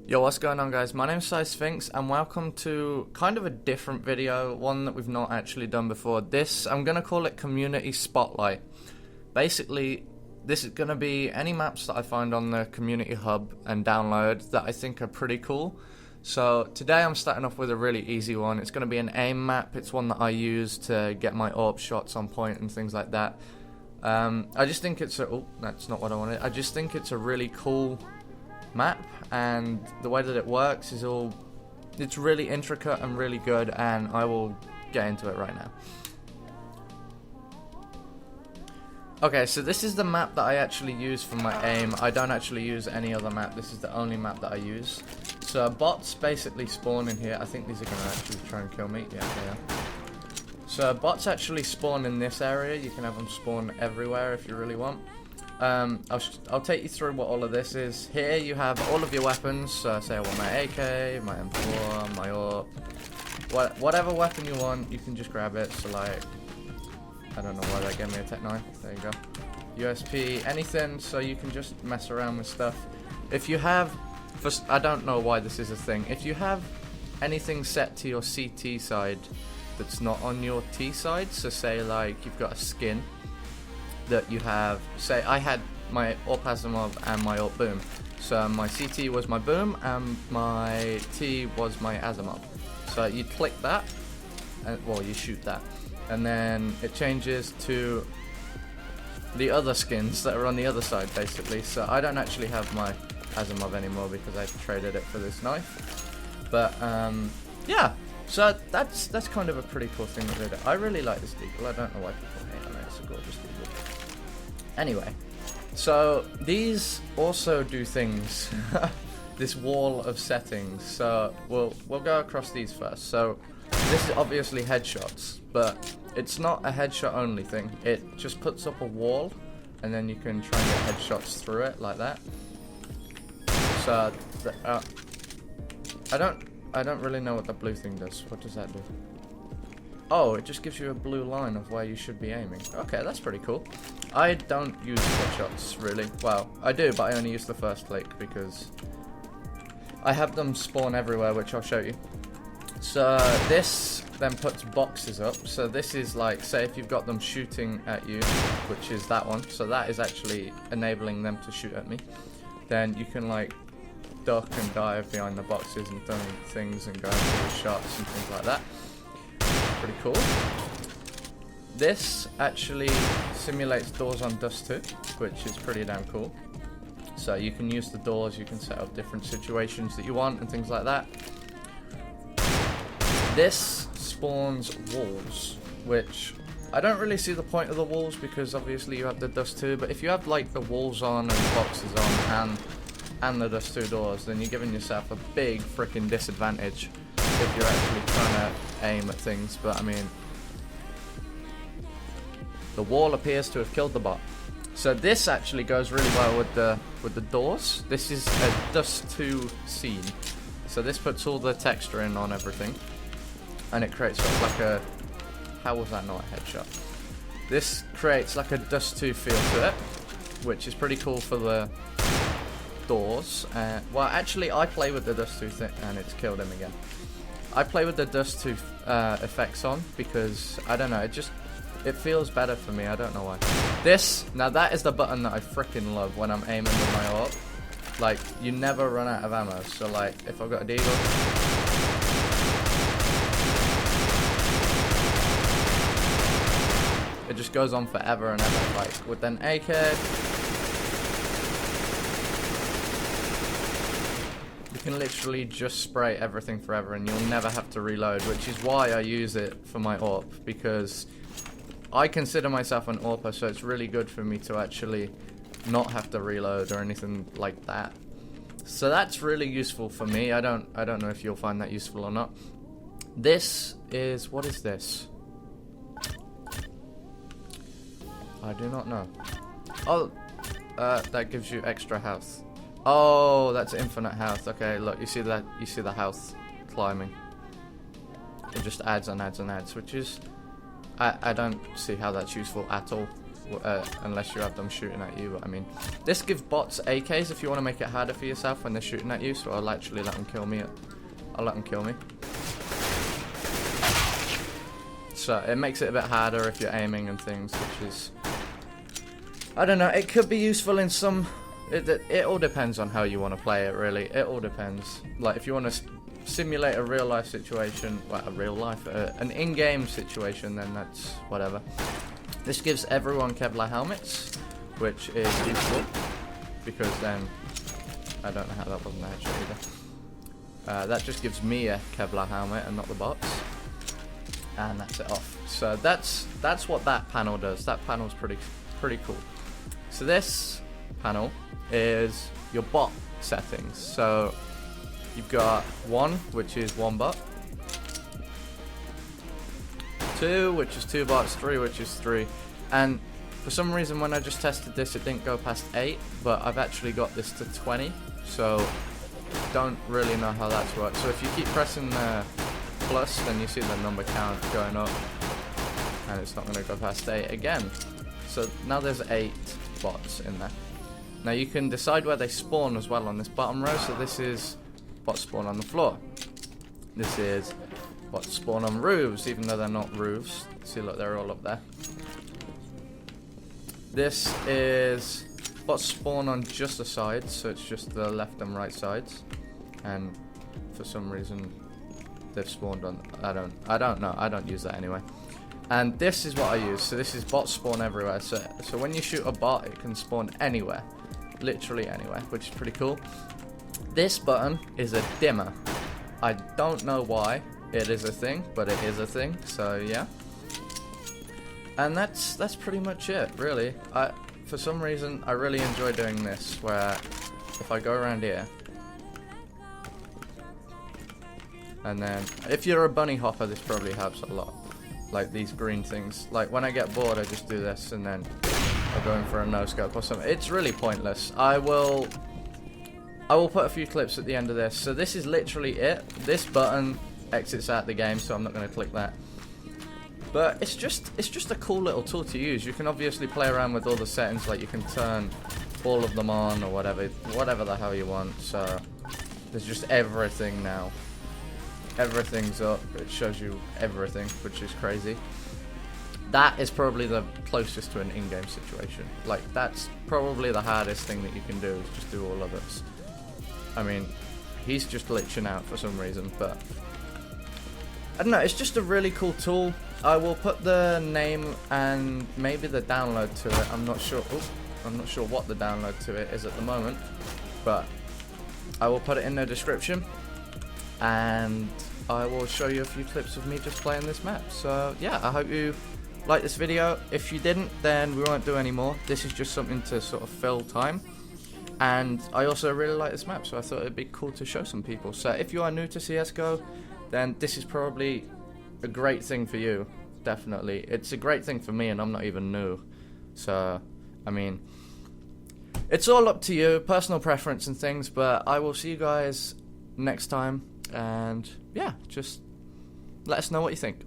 Yo, what's going on, guys? My name's Sphinx and welcome to kind of a different video, one that we've not actually done before. I'm gonna call it Community Spotlight. Basically, this is gonna be any maps that I find on the community hub and download that I think are pretty cool. So today I'm starting off with a really easy one. It's gonna be an aim map. It's one that I use to get my AWP shots on point and things like that. I just think it's oh, that's not what I wanted. I just think it's a really cool map, and the way that it works is it's really intricate and really good, and I will get into it right now. Okay, so this is the map that I actually use for my aim. I don't actually use any other map. This is the only map that I use. So bots basically spawn in here. I think these are going to actually try and kill me. Yeah, they are. So bots actually spawn in this area. You can have them spawn everywhere if you really want. I'll take you through what all of this is. Here you have all of your weapons. So say I want my AK, my M4, my AWP, whatever weapon you want, you can just grab it. So like, I don't know why that gave me a Tech 9. There you go. USP, anything, so you can just mess around with stuff. If you have, I don't know why this is a thing. If you have anything set to your CT side that's not on your T side, so say like you've got a skin that you have, say I had my AWP Asimov and my AWP Boom. So my CT was my Boom and my T was my Asimov. So you click that, and well, you shoot that, and then it changes to the other skins that are on the other side basically. So I don't actually have my Asimov anymore because I traded it for this knife. But yeah, so that's kind of a pretty cool thing that they do. I really like this deagle. I don't know why people hate on it. It's a gorgeous deagle. Anyway, so these also do things. This wall of settings. So we'll go across these first. So this is obviously headshots, but it's not a headshot only thing. It just puts up a wall, and then you can try and get headshots through it like that. So I don't really know what the blue thing does. What does that do? Oh, it just gives you a blue line of where you should be aiming. Okay, that's pretty cool. I don't use headshots, really. Well, I do, but I only use the first click because I have them spawn everywhere, which I'll show you. So this then puts boxes up. So this is like, say if you've got them shooting at you, which is that one. So that is actually enabling them to shoot at me. Then you can like duck and dive behind the boxes and throwing things and going through shots and things like that. Pretty cool. This actually simulates doors on Dust 2, which is pretty damn cool. So you can use the doors, you can set up different situations that you want and things like that. This spawns walls, which I don't really see the point of the walls because obviously you have the Dust 2, but if you have like the walls on and the boxes on and the Dust 2 doors, then you're giving yourself a big freaking disadvantage if you're actually trying to aim at things. But I mean, the wall appears to have killed the bot. So this actually goes really well with the doors. This is a Dust 2 scene. So this puts all the texture in on everything, and it creates sort of like a, how was that not a headshot? This creates like a Dust 2 feel to it, which is pretty cool for the doors. Well, actually I play with the Dust 2 thing and it's killed him again. I play with the Dust 2 effects on because, I don't know, it feels better for me, I don't know why. Now that is the button that I freaking love when I'm aiming with my AWP. Like, you never run out of ammo, so like, if I've got a deagle, it just goes on forever and ever. Like, with an AK, you can literally just spray everything forever and you'll never have to reload, which is why I use it for my AWP, because I consider myself an AWPer, so it's really good for me to actually not have to reload or anything like that. So that's really useful for me. I don't know if you'll find that useful or not. This is, what is this? I do not know. Oh, that gives you extra health. Oh, that's infinite health. Okay, look, you see that? You see the health climbing. It just adds and adds and adds, which is, I don't see how that's useful at all. unless you have them shooting at you. But I mean, this gives bots AKs if you want to make it harder for yourself when they're shooting at you. So I'll actually let them kill me. I'll let them kill me. So it makes it a bit harder if you're aiming and things, which is, I don't know, it could be useful in some. It all depends on how you want to play it, really. It all depends. Like if you want to simulate a real life situation, well, an in-game situation, then that's whatever. This gives everyone Kevlar helmets, which is useful because then I don't know how that wasn't actually either. That just gives me a Kevlar helmet and not the bots, and that's it off. So that's what that panel does. That panel's pretty cool. So this panel is your bot settings. So you've got 1, which is 1 bot, 2, which is 2 bots, 3, which is 3, and for some reason when I just tested this it didn't go past 8, but I've actually got this to 20, so don't really know how that's worked. So if you keep pressing the plus, then you see the number count going up, and it's not going to go past 8 again. So now there's 8 bots in there. Now you can decide where they spawn as well on this bottom row. So this is bots spawn on the floor. This is bots spawn on roofs, even though they're not roofs. See, look, they're all up there. This is bots spawn on just the sides, so it's just the left and right sides. And for some reason they've spawned on. I don't know. I don't use that anyway. And this is what I use. So this is bot spawn everywhere. So when you shoot a bot, it can spawn anywhere, literally anywhere, which is pretty cool. This button is a dimmer. I don't know why it is a thing, but it is a thing. So yeah. And that's pretty much it, really. For some reason, I really enjoy doing this, where if I go around here, and then if you're a bunny hopper, this probably helps a lot. Like these green things. Like when I get bored, I just do this, and then I go in for a no-scope or something. It's really pointless. I will put a few clips at the end of this. So this is literally it. This button exits out the game, so I'm not going to click that. But it's just a cool little tool to use. You can obviously play around with all the settings, like you can turn all of them on or whatever the hell you want. So there's just everything now. Everything's up. It shows you everything, which is crazy. That is probably the closest to an in-game situation. Like, that's probably the hardest thing that you can do, is just do all of this. I mean, he's just glitching out for some reason, but I don't know, it's just a really cool tool. I will put the name and maybe the download to it. I'm not sure. I'm not sure what the download to it is at the moment, but I will put it in the description, and I will show you a few clips of me just playing this map. So yeah, I hope you like this video. If you didn't, then we won't do any more. This is just something to sort of fill time. And I also really like this map, so I thought it'd be cool to show some people. So if you are new to CSGO, then this is probably a great thing for you. Definitely. It's a great thing for me, and I'm not even new. So, I mean, it's all up to you, personal preference and things, but I will see you guys next time. And yeah, just let us know what you think.